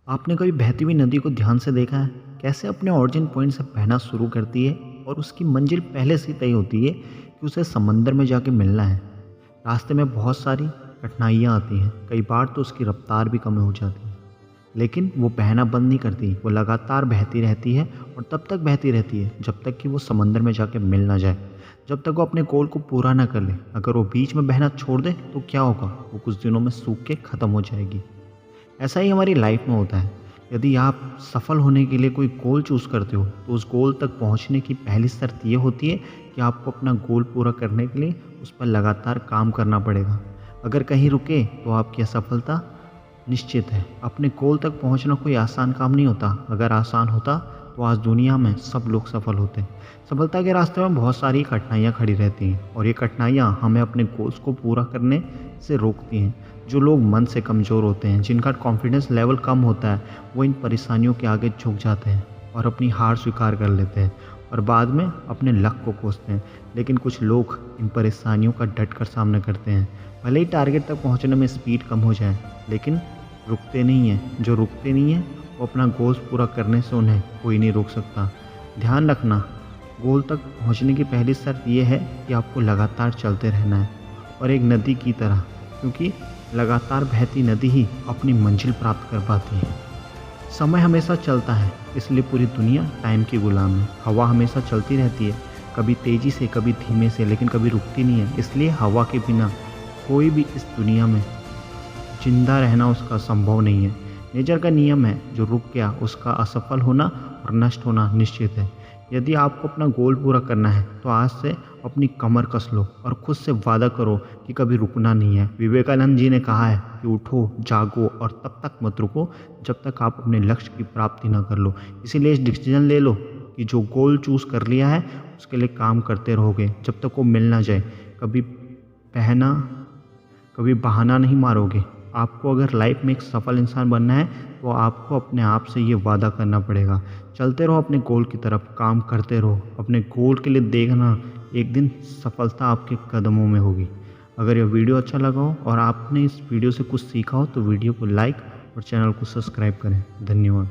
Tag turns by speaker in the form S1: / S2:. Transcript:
S1: आपने कभी बहती हुई नदी को ध्यान से देखा है? कैसे अपने ओरिजिन पॉइंट से बहना शुरू करती है और उसकी मंजिल पहले से ही तय होती है कि उसे समंदर में जाके मिलना है। रास्ते में बहुत सारी कठिनाइयाँ आती हैं, कई बार तो उसकी रफ्तार भी कम हो जाती है। लेकिन वो बहना बंद नहीं करती, वो लगातार बहती रहती है और तब तक बहती रहती है जब तक कि वो समंदर में जाके मिल ना जाए, जब तक वो अपने गोल को पूरा ना कर ले। अगर वो बीच में बहना छोड़ दे तो क्या होगा? वो कुछ दिनों में सूख के ख़त्म हो जाएगी। ऐसा ही हमारी लाइफ में होता है। यदि आप सफल होने के लिए कोई गोल चूज़ करते हो, तो उस गोल तक पहुंचने की पहली शर्त ये होती है कि आपको अपना गोल पूरा करने के लिए उस पर लगातार काम करना पड़ेगा। अगर कहीं रुके तो आपकी असफलता निश्चित है। अपने गोल तक पहुंचना कोई आसान काम नहीं होता। अगर आसान होता तो आज दुनिया में सब लोग सफल होते। सफलता के रास्ते में बहुत सारी कठिनाइयाँ खड़ी रहती हैं और ये कठिनाइयाँ हमें अपने गोल्स को पूरा करने से रोकती हैं। जो लोग मन से कमज़ोर होते हैं, जिनका कॉन्फिडेंस लेवल कम होता है, वो इन परेशानियों के आगे झुक जाते हैं और अपनी हार स्वीकार कर लेते हैं और बाद में अपने लक को कोसते हैं। लेकिन कुछ लोग इन परेशानियों का डट कर सामना करते हैं। भले ही टारगेट तक पहुंचने में स्पीड कम हो जाए, लेकिन रुकते नहीं हैं। जो रुकते नहीं हैं वो अपना गोल्स पूरा करने से उन्हें कोई नहीं रोक सकता। ध्यान रखना, गोल तक पहुंचने की पहली शर्त यह है कि आपको लगातार चलते रहना है और एक नदी की तरह, क्योंकि लगातार बहती नदी ही अपनी मंजिल प्राप्त कर पाती है। समय हमेशा चलता है, इसलिए पूरी दुनिया टाइम की गुलाम है। हवा हमेशा चलती रहती है, कभी तेज़ी से कभी धीमे से, लेकिन कभी रुकती नहीं है। इसलिए हवा के बिना कोई भी इस दुनिया में जिंदा रहना उसका संभव नहीं है। नेचर का नियम है, जो रुक गया उसका असफल होना और नष्ट होना निश्चित है। यदि आपको अपना गोल पूरा करना है तो आज से अपनी कमर कस लो और खुद से वादा करो कि कभी रुकना नहीं है। विवेकानंद जी ने कहा है कि उठो, जागो और तब तक मत रुको जब तक आप अपने लक्ष्य की प्राप्ति ना कर लो। इसीलिए इस डिसीजन ले लो कि जो गोल चूज़ कर लिया है उसके लिए काम करते रहोगे जब तक वो मिल ना जाए। कभी बहना कभी बहाना नहीं मारोगे। आपको अगर लाइफ में एक सफल इंसान बनना है तो आपको अपने आप से ये वादा करना पड़ेगा। चलते रहो अपने गोल की तरफ, काम करते रहो अपने गोल के लिए। देखना, एक दिन सफलता आपके कदमों में होगी। अगर यह वीडियो अच्छा लगा हो और आपने इस वीडियो से कुछ सीखा हो तो वीडियो को लाइक और चैनल को सब्सक्राइब करें। धन्यवाद।